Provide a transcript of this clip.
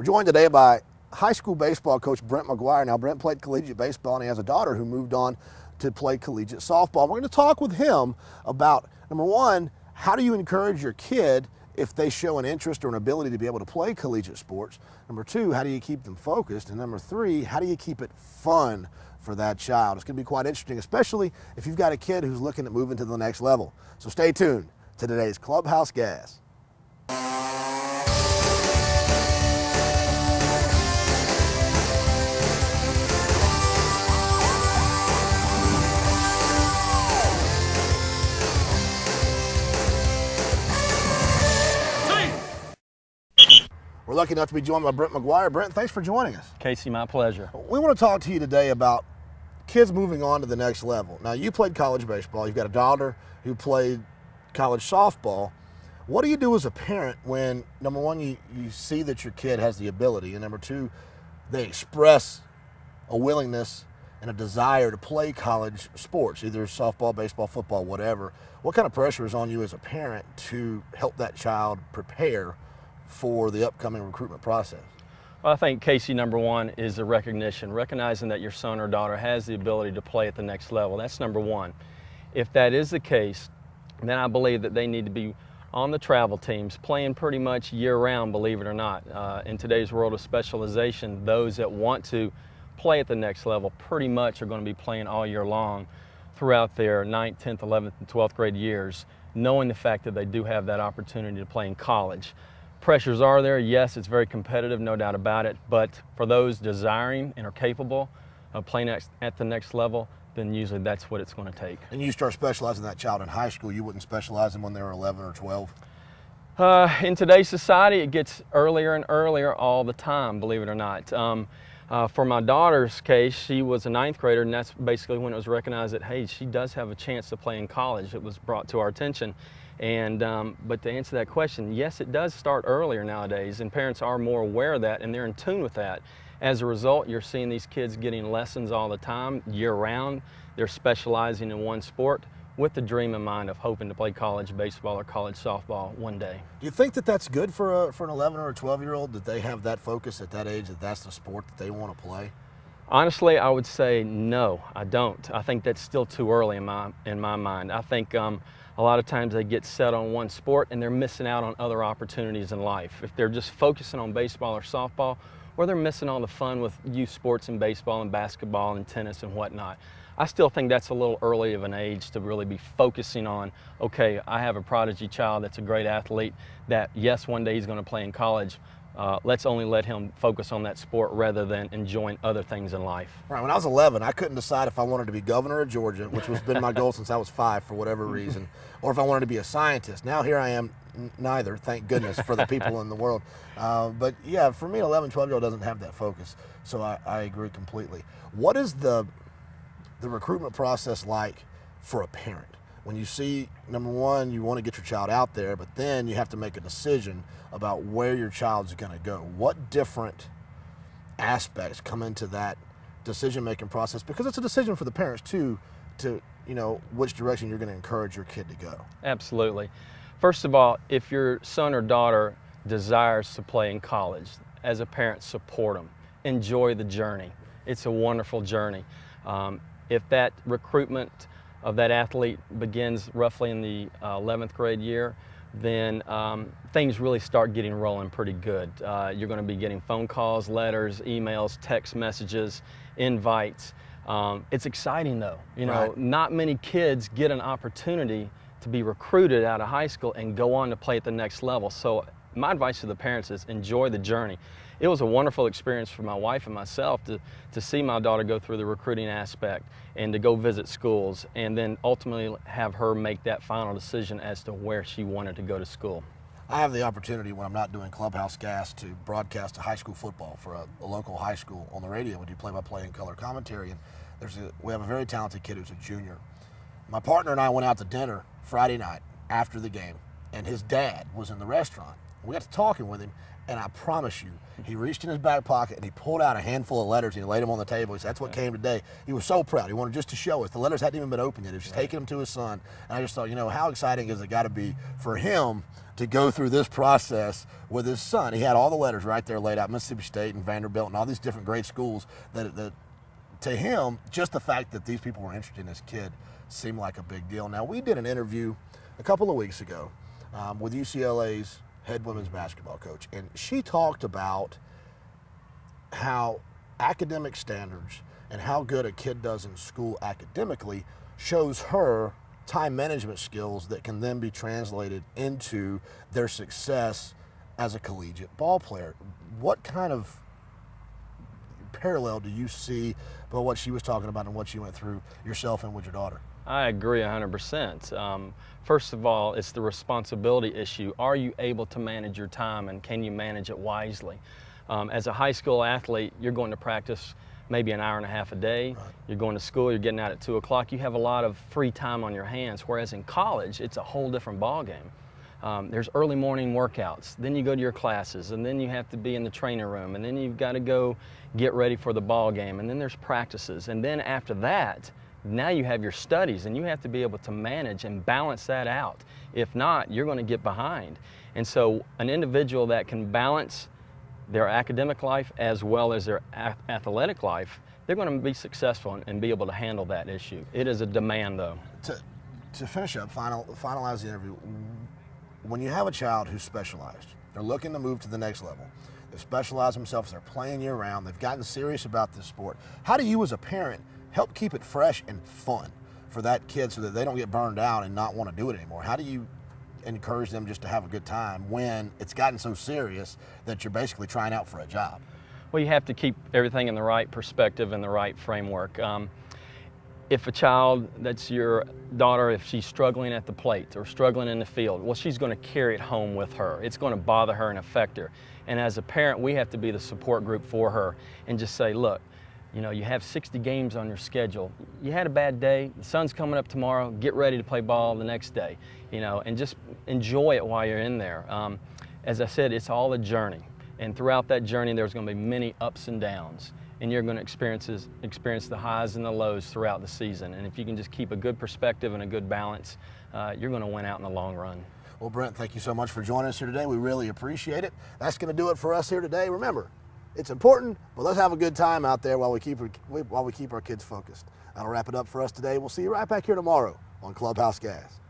We're joined today by high school baseball coach Brent McGuire. Now, Brent played collegiate baseball, and he has a daughter who moved on to play collegiate softball. We're going to talk with him about, number one, how do you encourage your kid if they show an interest or an ability to be able to play collegiate sports? Number two, how do you keep them focused? And number three, how do you keep it fun for that child? It's going to be quite interesting, especially if you've got a kid who's looking at moving to the next level. So stay tuned to today's Clubhouse Gas. We're lucky enough to be joined by Brent McGuire. Brent, thanks for joining us. Casey, my pleasure. We want to talk to you today about kids moving on to the next level. Now, you played college baseball. You've got a daughter who played college softball. What do you do as a parent when, number one, you see that your kid has the ability, and number two, they express a willingness and a desire to play college sports, either softball, baseball, football, whatever? What kind of pressure is on you as a parent to help that child prepare for the upcoming recruitment process? Well, I think, Casey, number one is the recognizing that your son or daughter has the ability to play at the next level. That's number one. If that is the case, then I believe that they need to be on the travel teams, playing pretty much year-round, believe it or not. In today's world of specialization, those that want to play at the next level pretty much are going to be playing all year long throughout their 9th, 10th, 11th, and 12th grade years, knowing the fact that they do have that opportunity to play in college. Pressures are there. Yes, it's very competitive, no doubt about it. But for those desiring and are capable of playing at the next level, then usually that's what it's going to take. And you start specializing that child in high school. You wouldn't specialize them when they were 11 or 12? In today's society, it gets earlier and earlier all the time, believe it or not. For my daughter's case, she was a 9th grader, and that's basically when it was recognized that, hey, she does have a chance to play in college. It was brought to our attention. And but to answer that question, yes, it does start earlier nowadays, and parents are more aware of that, and they're in tune with that. As a result, you're seeing these kids getting lessons all the time, year-round. They're specializing in one sport with the dream in mind of hoping to play college baseball or college softball one day. Do you think that that's good for an 11 or a 12-year-old, that they have that focus at that age, that that's the sport that they want to play? Honestly, I would say no, I don't. I think that's still too early in my mind. I think a lot of times they get set on one sport and they're missing out on other opportunities in life. If they're just focusing on baseball or softball, or they're missing all the fun with youth sports and baseball and basketball and tennis and whatnot. I still think that's a little early of an age to really be focusing on, okay, I have a prodigy child that's a great athlete that, yes, one day he's going to play in college. Let's only let him focus on that sport rather than enjoying other things in life. Right. When I was 11, I couldn't decide if I wanted to be governor of Georgia, which has been my goal since I was 5 for whatever reason, or if I wanted to be a scientist. Now here I am, neither, thank goodness for the people in the world. But yeah, for me, an 11, 12-year-old doesn't have that focus, so I agree completely. What is the recruitment process like for a parent? When you see, number one, you want to get your child out there, but then you have to make a decision about where your child's going to go. What different aspects come into that decision-making process? Because it's a decision for the parents, too, to, which direction you're going to encourage your kid to go. Absolutely. First of all, if your son or daughter desires to play in college, as a parent, support them. Enjoy the journey. It's a wonderful journey. If that recruitment of that athlete begins roughly in the 11th grade year, then things really start getting rolling pretty good. You're going to be getting phone calls, letters, emails, text messages, invites. It's exciting though. Right. Not many kids get an opportunity to be recruited out of high school and go on to play at the next level. So my advice to the parents is enjoy the journey. It was a wonderful experience for my wife and myself to see my daughter go through the recruiting aspect and to go visit schools and then ultimately have her make that final decision as to where she wanted to go to school. I have the opportunity when I'm not doing Clubhouse Gas to broadcast a high school football for a local high school on the radio. We do play-by-play and color commentary, and we have a very talented kid who's a junior. My partner and I went out to dinner Friday night after the game, and his dad was in the restaurant. We got to talking with him, and I promise you, he reached in his back pocket and he pulled out a handful of letters and he laid them on the table. He said, "That's what came today." He was so proud. He wanted just to show us. The letters hadn't even been opened yet. He was just taking them to his son. And I just thought, how exciting is it got to be for him to go through this process with his son? He had all the letters right there laid out, Mississippi State and Vanderbilt and all these different great schools that to him, just the fact that these people were interested in this kid seemed like a big deal. Now, we did an interview a couple of weeks ago with UCLA's head women's basketball coach, and she talked about how academic standards and how good a kid does in school academically shows her time management skills that can then be translated into their success as a collegiate ball player. What kind of parallel do you see by what she was talking about and what you went through yourself and with your daughter? I agree 100%. First of all, it's the responsibility issue. Are you able to manage your time, and can you manage it wisely? As a high school athlete, you're going to practice maybe an hour and a half a day. Right. You're going to school, you're getting out at 2 o'clock. You have a lot of free time on your hands, whereas in college, it's a whole different ballgame. There's early morning workouts, then you go to your classes, and then you have to be in the training room, and then you've got to go get ready for the ball game, and then there's practices, and then after that, now you have your studies, and you have to be able to manage and balance that out. If not, you're going to get behind. And so an individual that can balance their academic life as well as their athletic life, they're going to be successful and be able to handle that issue. It is a demand, though. To finish up, finalize the interview, when you have a child who's specialized, they're looking to move to the next level, they've specialized themselves, they're playing year-round, they've gotten serious about this sport, how do you as a parent help keep it fresh and fun for that kid so that they don't get burned out and not want to do it anymore? How do you encourage them just to have a good time when it's gotten so serious that you're basically trying out for a job? Well, you have to keep everything in the right perspective and the right framework. If a child, that's your daughter, if she's struggling at the plate or struggling in the field, well, she's going to carry it home with her. It's going to bother her and affect her. And as a parent, we have to be the support group for her and just say, look, you have 60 games on your schedule. You had a bad day, the sun's coming up tomorrow, get ready to play ball the next day, and just enjoy it while you're in there. As I said, it's all a journey. And throughout that journey, there's going to be many ups and downs. And you're going to experience the highs and the lows throughout the season. And if you can just keep a good perspective and a good balance, you're going to win out in the long run. Well, Brent, thank you so much for joining us here today. We really appreciate it. That's going to do it for us here today. Remember, it's important, but let's have a good time out there while we keep our kids focused. That'll wrap it up for us today. We'll see you right back here tomorrow on Clubhouse Gas.